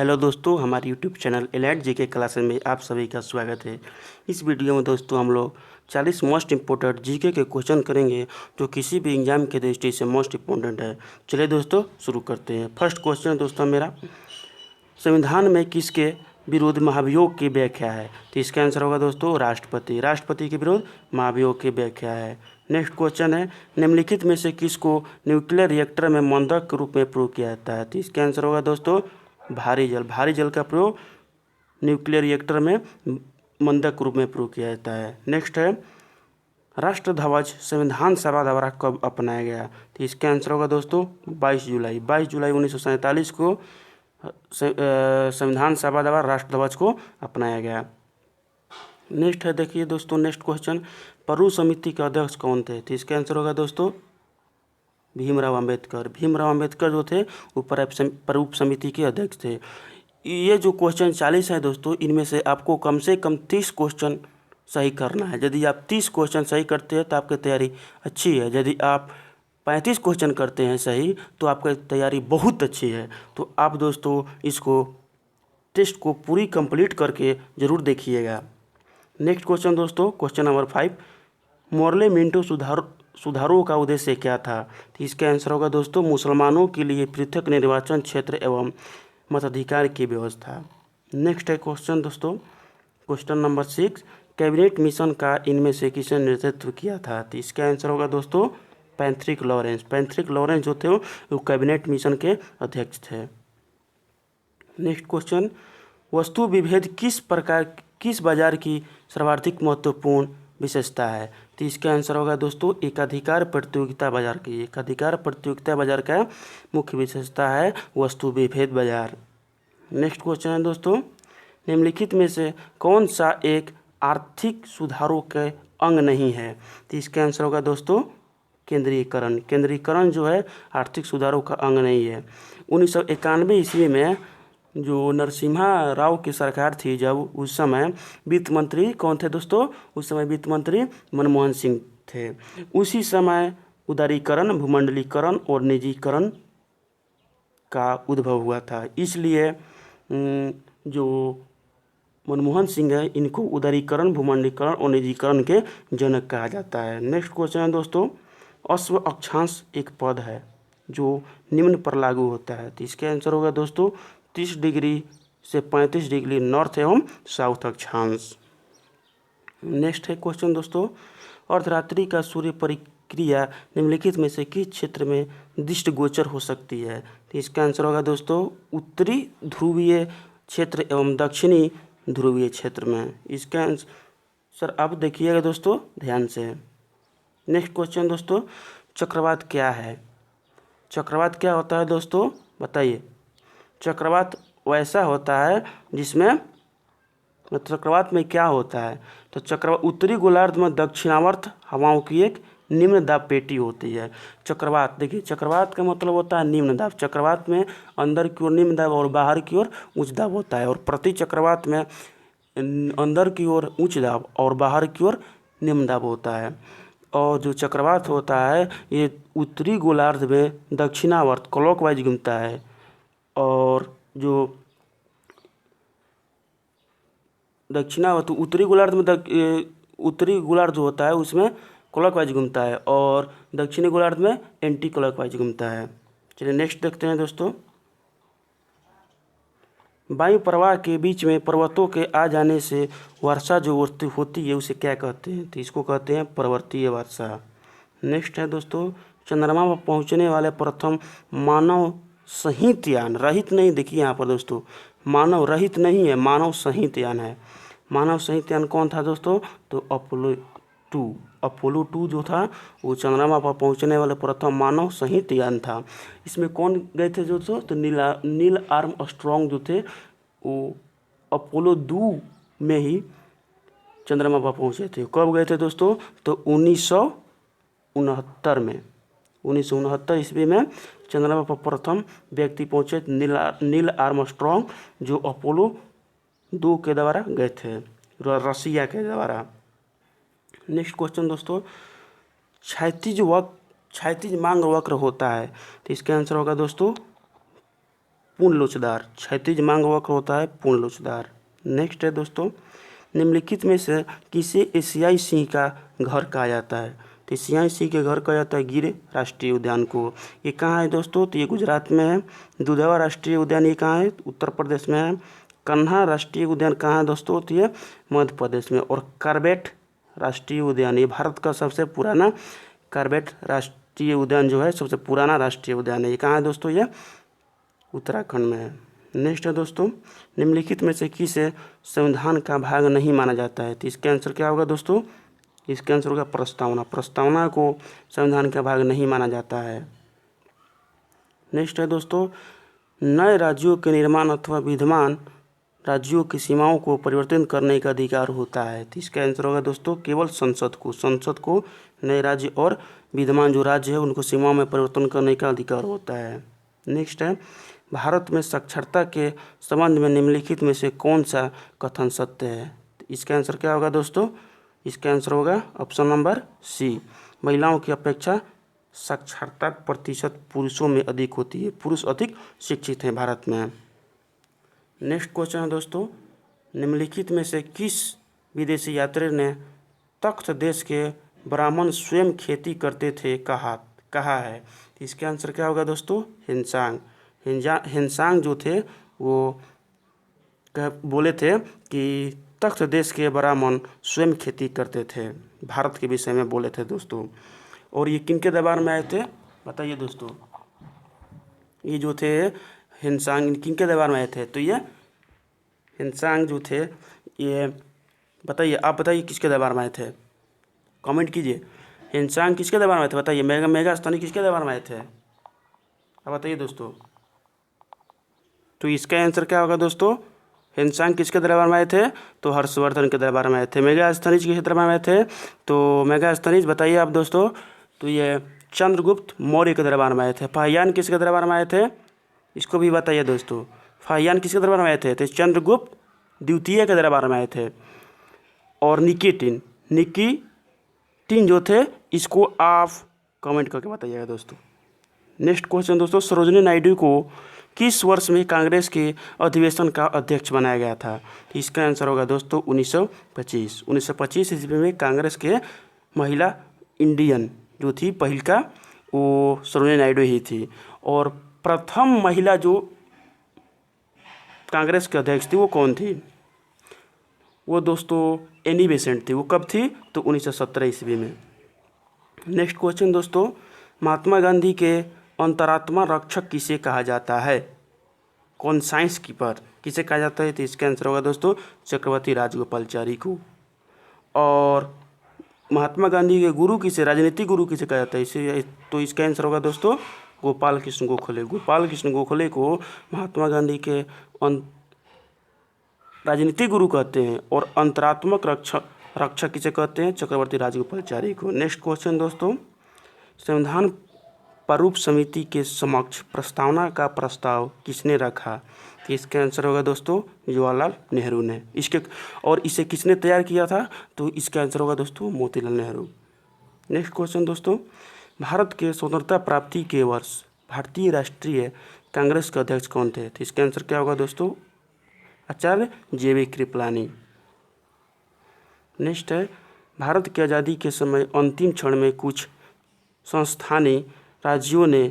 Hello दोस्तों, हमारे YouTube channel elite GK classes में आप सभी का स्वागत है। इस वीडियो में दोस्तों हम लोग 40 मोस्ट इम्पोर्टेंट जीके के क्वेश्चन करेंगे जो किसी भी एग्जाम के दृष्टि से मोस्ट इम्पोर्टेंट है। चलिए दोस्तों शुरू करते हैं। फर्स्ट क्वेश्चन दोस्तों मेरा, संविधान में किसके विरुद्ध महाभियोग की व्याख्या है? तो इसका आंसर होगा दोस्तों राष्ट्रपति के विरुद्ध महाभियोग की व्याख्या है। नेक्स्ट क्वेश्चन है, निम्नलिखित में से किसको न्यूक्लियर रिएक्टर में मंदक के रूप में प्रयोग किया जाता है? तो इसका आंसर होगा दोस्तों भारी जल का प्रयोग न्यूक्लियर रिएक्टर में मंदक के रूप में प्रयोग किया जाता है। नेक्स्ट है, राष्ट्र ध्वज संविधान सभा द्वारा कब अपनाया गया? तो इसका आंसर होगा दोस्तों 22 जुलाई 1947 को संविधान सभा द्वारा राष्ट्र ध्वज को अपनाया गया। नेक्स्ट है, देखिए दोस्तों नेक्स्ट क्वेश्चन, परू समिति के अध्यक्ष कौन थे? तो इसका आंसर होगा दोस्तों भीमराव अंबेडकर जो थे वो परूप समिति के अध्यक्ष थे। ये जो क्वेश्चन 40 है दोस्तों, इनमें से आपको कम से कम 30 क्वेश्चन सही करना है। यदि आप 30 क्वेश्चन सही करते हैं तो आपकी तैयारी अच्छी है। यदि आप 35 क्वेश्चन करते हैं सही तो आपकी तैयारी बहुत अच्छी है। तो आप दोस्तों इसको टेस्ट को पूरी कंप्लीट करके ज़रूर देखिएगा। नेक्स्ट क्वेश्चन दोस्तों, क्वेश्चन नंबर 5, मोर्ले मिंटो सुधारों का उद्देश्य क्या था? तो इसका आंसर होगा दोस्तों मुसलमानों के लिए पृथक निर्वाचन क्षेत्र एवं मताधिकार की व्यवस्था। नेक्स्ट है क्वेश्चन दोस्तों, क्वेश्चन नंबर 6, कैबिनेट मिशन का इनमें से किसने नेतृत्व किया था? तो इसका आंसर होगा दोस्तों पैट्रिक लॉरेंस जो थे वो कैबिनेट मिशन के अध्यक्ष थे। नेक्स्ट क्वेश्चन, वस्तु विभेद किस बाजार की सर्वाधिक महत्वपूर्ण विशेषता है? तो इसका आंसर होगा दोस्तों एकाधिकार प्रतियोगिता बाजार का मुख्य विशेषता है वस्तु विभेद बाजार। नेक्स्ट क्वेश्चन है दोस्तों, निम्नलिखित में से कौन सा एक आर्थिक सुधारों के अंग नहीं है? तो इसका आंसर होगा दोस्तों केंद्रीकरण जो है आर्थिक सुधारों का अंग नहीं है। 1991 ईस्वी में जो नरसिम्हा राव की सरकार थी, जब उस समय वित्त मंत्री कौन थे दोस्तों? उस समय वित्त मंत्री मनमोहन सिंह थे। उसी समय उदारीकरण, भूमंडलीकरण और निजीकरण का उद्भव हुआ था। इसलिए जो मनमोहन सिंह है इनको उदारीकरण, भूमंडलीकरण और निजीकरण के जनक कहा जाता है। नेक्स्ट क्वेश्चन है दोस्तों, अश्व अक्षांश एक पद है जो निम्न पर लागू होता है। तो इसका आंसर होगा दोस्तों 30 डिग्री से 35 डिग्री नॉर्थ एवं साउथ अक्षांश। नेक्स्ट है क्वेश्चन दोस्तों, अर्धरात्रि का सूर्य परिक्रिया निम्नलिखित में से किस क्षेत्र में दृष्टिगोचर हो सकती है? तो इसका आंसर होगा दोस्तों उत्तरी ध्रुवीय क्षेत्र एवं दक्षिणी ध्रुवीय क्षेत्र में। इसका आंसर आप देखिएगा दोस्तों ध्यान से। नेक्स्ट क्वेश्चन दोस्तों, चक्रवात क्या है? चक्रवात क्या होता है दोस्तों बताइए? चक्रवात वैसा होता है जिसमें चक्रवात में क्या होता है? तो चक्रवात उत्तरी गोलार्ध में दक्षिणावर्त हवाओं की एक निम्न दाब पेटी होती है। चक्रवात देखिए, चक्रवात का मतलब होता है निम्न दाब। चक्रवात में अंदर की ओर निम्न दाब और बाहर की ओर उच्च दाब होता है, और प्रति चक्रवात में अंदर की ओर उच्च दाब और बाहर की ओर निम्न दाब होता है। और जो चक्रवात होता है ये उत्तरी गोलार्ध में दक्षिणावर्त क्लॉकवाइज घूमता है, और जो दक्षिणावर्त उत्तरी गोलार्ध में उत्तरी गोलार्ध जो होता है उसमें क्लॉकवाइज घूमता है, और दक्षिणी गोलार्ध में एंटी क्लॉकवाइज घूमता है। चलिए नेक्स्ट देखते हैं दोस्तों, वायु प्रवाह के बीच में पर्वतों के आ जाने से वर्षा जो होती है उसे क्या कहते हैं? तो इसको कहते हैं पर्वतीय वर्षा। नेक्स्ट है दोस्तों, चंद्रमा पर पहुंचने वाले प्रथम मानव सहित यान, रहित नहीं, देखिए यहाँ पर दोस्तों मानव रहित नहीं है, मानव सहित यान है। मानव सहित यान कौन था दोस्तों? तो अपोलो 2 जो था वो चंद्रमा पर पहुंचने वाले प्रथम मानव सहित यान था। इसमें कौन गए थे दोस्तों? तो नील आर्मस्ट्रॉन्ग जो थे वो अपोलो 2 में ही चंद्रमा पर पहुंचे थे। कब गए थे दोस्तों? तो 1969 में, 1969 ईस्वी में चंद्रमा पर प्रथम व्यक्ति पहुंचे नील आर्मस्ट्रॉन्ग, जो अपोलो 2 के द्वारा गए थे, रसिया के द्वारा। नेक्स्ट क्वेश्चन दोस्तों, क्षैतिज मांग वक्र होता है, तो इसका आंसर होगा दोस्तों पूर्ण लोचदार। क्षैतिज मांग वक्र होता है पूर्ण लोचदार। नेक्स्ट है दोस्तों, निम्नलिखित में से किसे एशियाई सिंह का घर कहा जाता है? तो एशियाई सिंह के घर कहा जाता है गिर राष्ट्रीय उद्यान को। ये कहाँ है दोस्तों? तो ये गुजरात में है। दुधवा राष्ट्रीय उद्यान ये कहाँ है? उत्तर प्रदेश में है। कन्हा राष्ट्रीय उद्यान कहाँ है दोस्तों? तो ये मध्य प्रदेश में। और कॉर्बेट राष्ट्रीय उद्यान, ये भारत का सबसे पुराना कॉर्बेट राष्ट्रीय उद्यान जो है सबसे पुराना राष्ट्रीय उद्यान है। ये कहाँ है दोस्तों? ये उत्तराखंड में है। नेक्स्ट है दोस्तों, निम्नलिखित में से किसे संविधान का भाग नहीं माना जाता है? तो इसका आंसर क्या होगा दोस्तों? इसका आंसर होगा प्रस्तावना। प्रस्तावना को संविधान का भाग नहीं माना जाता है। नेक्स्ट है दोस्तों, नए राज्यों के निर्माण अथवा विद्यमान राज्यों की सीमाओं को परिवर्तन करने का अधिकार होता है। तो इसका आंसर होगा दोस्तों केवल संसद को। संसद को नए राज्य और विद्यमान जो राज्य है उनको सीमाओं में परिवर्तन करने का अधिकार होता है। नेक्स्ट है, भारत में साक्षरता के संबंध में निम्नलिखित में से कौन सा कथन सत्य है? तो इसका आंसर क्या होगा दोस्तों? इसका आंसर होगा ऑप्शन नंबर सी। महिलाओं की अपेक्षा साक्षरता प्रतिशत पुरुषों में अधिक होती है। पुरुष अधिक शिक्षित हैं भारत में। नेक्स्ट क्वेश्चन है दोस्तों, निम्नलिखित में से किस विदेशी यात्री ने तख्त देश के ब्राह्मण स्वयं खेती करते थे कहा है? इसका आंसर क्या होगा दोस्तों? हिनसांग। हिनसांग जो थे वो बोले थे कि तख्त देश के ब्राह्मण स्वयं खेती करते थे। भारत के विषय में बोले थे दोस्तों। और ये किनके दरबार में आए थे बताइए दोस्तों? ये जो थे हिनसांग किनके दरबार में आए थे? तो ये हिनसांग जो थे ये बताइए, आप बताइए किसके दरबार में आए थे? कमेंट कीजिए। हिनसांग किसके दरबार में आए थे बताइए? मेगास्थनी किसके दरबार में आए थे? आप बताइए दोस्तों। तो इसका आंसर क्या होगा दोस्तों? हिनसांग किसके दरबार में आए थे? तो हर्षवर्धन के दरबार में आए थे। मेगास्थनीज किसके दरबार में आए थे? तो मेगास्थनीज बताइए आप दोस्तों। तो ये चंद्रगुप्त मौर्य के दरबार में आए थे। फाहियान किसके दरबार में आए थे? इसको भी बताइए दोस्तों। फाहियान किसके दरबार में आए थे? तो चंद्रगुप्त द्वितीय के दरबार में आए थे। और निकिटिन जो थे इसको आप कमेंट करके बताइएगा दोस्तों। नेक्स्ट क्वेश्चन दोस्तों, सरोजिनी नायडू को किस वर्ष में कांग्रेस के अधिवेशन का अध्यक्ष बनाया गया था? तो इसका आंसर होगा दोस्तों 1925। 1925 ईस्वी में कांग्रेस के महिला इंडियन जो थी पहिलका वो सरोजिनी नायडू ही थी। और प्रथम महिला जो कांग्रेस के अध्यक्ष थी वो कौन थी? वो दोस्तों एनी बेसेंट थी। वो कब थी? तो 1917 ईस्वी में। नेक्स्ट क्वेश्चन दोस्तों, महात्मा गांधी के अंतरात्मा रक्षक किसे कहा जाता है? कॉन्साइंस कीपर किसे कहा जाता है? तो इसका आंसर होगा दोस्तों चक्रवर्ती राजगोपालचारी को। और महात्मा गांधी के गुरु किसे, राजनीतिक गुरु किसे कहा जाता है? इसे तो इसका आंसर होगा दोस्तों गोपाल कृष्ण गोखले। गोपाल कृष्ण गोखले को महात्मा गांधी के राजनीतिक गुरु कहते हैं। और अंतरात्मक रक्षक किसे कहते हैं? चक्रवर्ती राजगोपालचारी को। नेक्स्ट क्वेश्चन दोस्तों, संविधान प्रारूप समिति के समक्ष प्रस्तावना का प्रस्ताव किसने रखा? तो इसका आंसर होगा दोस्तों जवाहरलाल नेहरू ने। इसे किसने तैयार किया था? तो इसका आंसर होगा दोस्तों मोतीलाल नेहरू। नेक्स्ट क्वेश्चन दोस्तों, भारत के स्वतंत्रता प्राप्ति के वर्ष भारतीय राष्ट्रीय कांग्रेस के अध्यक्ष कौन थे? तो इसका आंसर क्या होगा दोस्तों? आचार्य JV कृपलानी। नेक्स्ट है, भारत की आज़ादी के समय अंतिम क्षण में कुछ संस्थानी राज्यों ने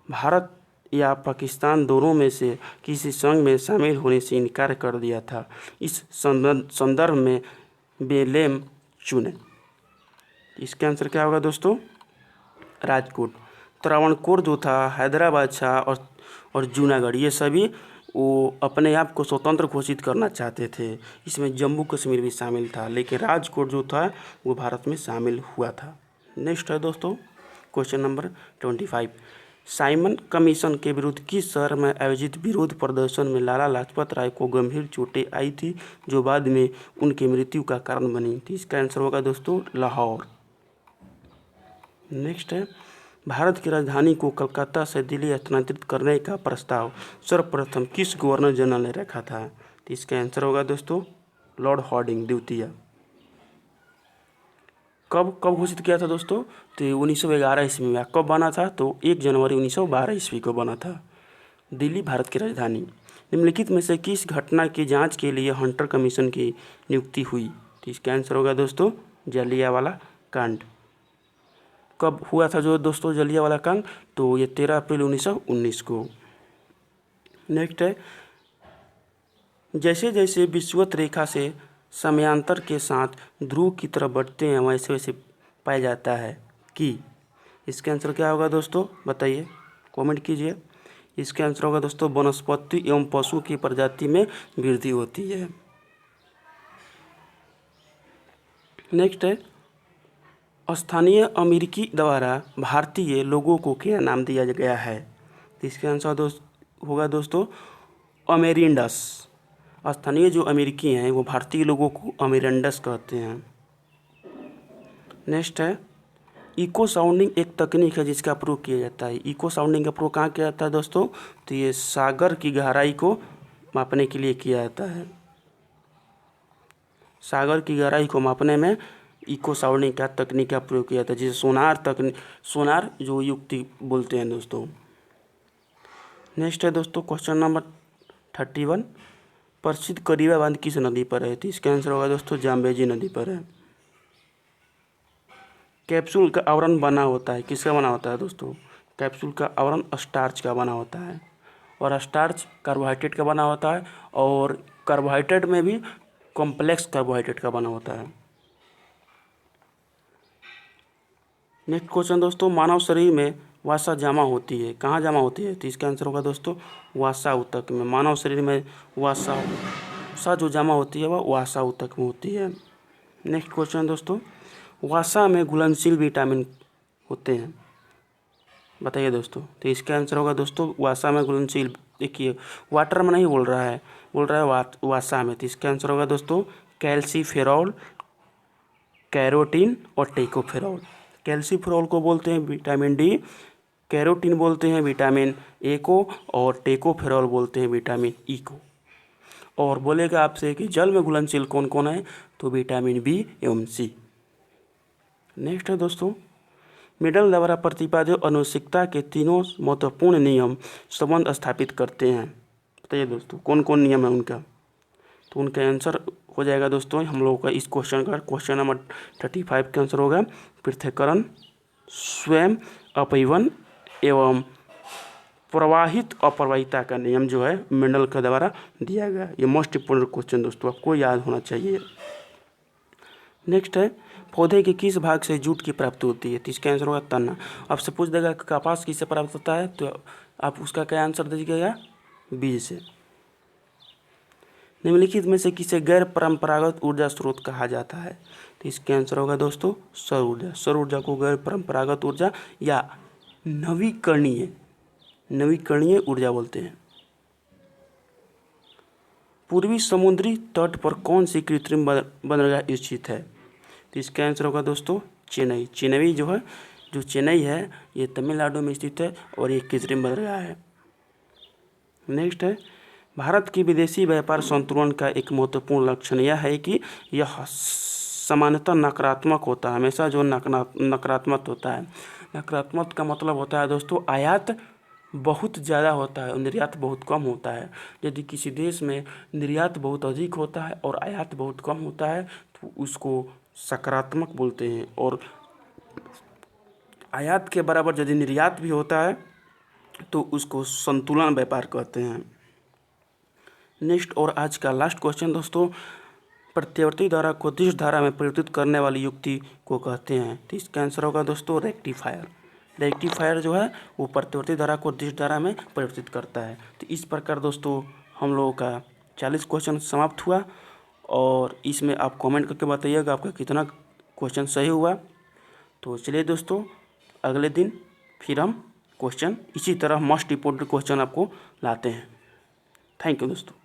भारत या पाकिस्तान दोनों में से किसी संघ में शामिल होने से इनकार कर दिया था। इस संदर्भ में बेलेम चुने। इसका आंसर क्या होगा दोस्तों? राजकोट। त्रावणकोर जो था, हैदराबाद था और जूनागढ़, ये सभी वो अपने आप को स्वतंत्र घोषित करना चाहते थे। इसमें जम्मू कश्मीर भी शामिल था, लेकिन राजकोट जो था वो भारत में शामिल हुआ था। नेक्स्ट है दोस्तों क्वेश्चन नंबर 25, साइमन कमीशन के विरुद्ध किस शहर में आयोजित विरोध प्रदर्शन में लाला लाजपत राय को गंभीर चोटें आई थी जो बाद में उनकी मृत्यु का कारण बनी थी? इसका आंसर होगा दोस्तों लाहौर। नेक्स्ट है, भारत की राजधानी को कलकत्ता से दिल्ली स्थानांतरित करने का प्रस्ताव सर्वप्रथम किस गवर्नर जनरल ने रखा था? तो इसका आंसर होगा दोस्तों लॉर्ड हार्डिंग द्वितीय। कब घोषित किया था दोस्तों? तो 1911 ईस्वी में। कब बना था? तो 1 जनवरी 1912 ईस्वी को बना था। दिल्ली भारत की राजधानी। निम्नलिखित में से किस घटना की जांच के लिए हंटर कमीशन की नियुक्ति हुई? तो इसका आंसर होगा दोस्तों जलियांवाला कांड। कब हुआ था जो दोस्तों जलियांवाला कांड? तो ये 13 अप्रैल 1919 को। नेक्स्ट है, जैसे जैसे विषुवत रेखा से समयांतर के साथ ध्रुव की तरफ बढ़ते हैं वैसे वैसे पाया जाता है कि इसका आंसर क्या होगा दोस्तों बताइए, कमेंट कीजिए। इसका आंसर होगा दोस्तों वनस्पति एवं पशु की प्रजाति में वृद्धि होती है। नेक्स्ट है, स्थानीय अमेरिकी द्वारा भारतीय लोगों को क्या नाम दिया गया है? इसका आंसर होगा दोस्तों अमेरिंडस। स्थानीय जो अमेरिकी हैं वो भारतीय लोगों को अमेरिंडस कहते हैं। नेक्स्ट है, इको साउंडिंग एक तकनीक है जिसका प्रयोग किया जाता है। इको साउंडिंग का प्रयोग कहाँ किया जाता है दोस्तों? तो ये सागर की गहराई को मापने के लिए किया जाता है। सागर की गहराई को मापने में इको साउंडिंग का तकनीक का प्रयोग किया जाता है, जिसे सोनार जो युक्ति बोलते हैं दोस्तों। नेक्स्ट है दोस्तों क्वेश्चन नंबर 31, प्रसिद्ध करीबा बांध किस नदी पर है? तो इसका आंसर होगा दोस्तों जाम्बेजी नदी पर है। कैप्सूल का आवरण बना होता है, किसका बना होता है दोस्तों? कैप्सूल का आवरण स्टार्च का बना होता है, और स्टार्च कार्बोहाइड्रेट का बना होता है, और कार्बोहाइड्रेट में भी कॉम्प्लेक्स कार्बोहाइड्रेट का बना होता है। नेक्स्ट क्वेश्चन दोस्तों, मानव शरीर में वसा जमा होती है, कहाँ जमा होती है? तो इसका आंसर होगा दोस्तों वसा ऊतक में। मानव शरीर में वसा जो जमा होती है वह वसा ऊतक में होती है। नेक्स्ट क्वेश्चन दोस्तों, वसा में घुलनशील विटामिन होते हैं, बताइए दोस्तों। तो इसका आंसर होगा दोस्तों वसा में घुलनशील, देखिए वाटर में नहीं बोल रहा है, बोल रहा है वसा में। तो इसका आंसर होगा दोस्तों कैल्सीफेरॉल, कैरोटीन और टेकोफेरॉल। कैल्सीफेरॉल को बोलते हैं विटामिन डी, कैरोटीन बोलते हैं विटामिन ए को, और टेकोफेरॉल बोलते हैं विटामिन ई को। और बोलेगा आपसे कि जल में घुलनशील कौन कौन है? तो विटामिन बी एवं सी। नेक्स्ट है दोस्तों, मिडल द्वारा प्रतिपादित आनुवंशिकता के तीनों महत्वपूर्ण नियम संबंध स्थापित करते हैं, बताइए दोस्तों कौन कौन नियम है उनका? तो उनका आंसर हो जाएगा दोस्तों हम लोगों का इस क्वेश्चन का क्वेश्चन नंबर 35 का आंसर होगा पृथक्करण, स्वयं अपीवन एवं प्रवाहित अप्रवाहिता का नियम जो है मेंडल के द्वारा दिया गया। ये मोस्ट इंपोर्टेंट क्वेश्चन दोस्तों आपको याद होना चाहिए। नेक्स्ट है, पौधे के किस भाग से जूट की प्राप्ति होती है? तो इसका आंसर होगा तना। आपसे पूछ देगा कपास किससे प्राप्त होता है, तो आप उसका क्या आंसर दीजिएगा? बीज से। निम्नलिखित में से किसे गैर परंपरागत ऊर्जा स्रोत कहा जाता है? तो इसका आंसर होगा दोस्तों सौर ऊर्जा। सौर ऊर्जा को गैर परंपरागत ऊर्जा या नवीकरणीय ऊर्जा बोलते हैं। पूर्वी समुद्री तट पर कौन सी कृत्रिम बंदरगाह स्थित है? तो इसका आंसर होगा दोस्तों चेन्नई। जो चेन्नई है ये तमिलनाडु में स्थित है और ये कृत्रिम बंदरगाह है। नेक्स्ट है, भारत की विदेशी व्यापार संतुलन का एक महत्वपूर्ण लक्षण यह है कि यह सामान्यतः नकारात्मक होता है। हमेशा जो नकारात्मक होता है, नकारात्मक का मतलब होता है दोस्तों आयात बहुत ज़्यादा होता है और निर्यात बहुत कम होता है। यदि किसी देश में निर्यात बहुत अधिक होता है और आयात बहुत कम होता है तो उसको सकारात्मक बोलते हैं, और आयात के बराबर यदि निर्यात भी होता है तो उसको संतुलन व्यापार कहते हैं। नेक्स्ट और आज का लास्ट क्वेश्चन दोस्तों, प्रत्यावर्ती धारा को दिश धारा में परिवर्तित करने वाली युक्ति को कहते हैं? तो इसका आंसर होगा दोस्तों रेक्टिफायर। रेक्टिफायर जो है वो प्रत्यावर्ती धारा को दिश धारा में परिवर्तित करता है। तो इस प्रकार दोस्तों हम लोगों का 40 क्वेश्चन समाप्त हुआ, और इसमें आप कमेंट करके बताइएगा आपका कितना क्वेश्चन सही हुआ। तो चलिए दोस्तों अगले दिन फिर हम क्वेश्चन इसी तरह मोस्ट इम्पोर्टेंट क्वेश्चन आपको लाते हैं। थैंक यू दोस्तों।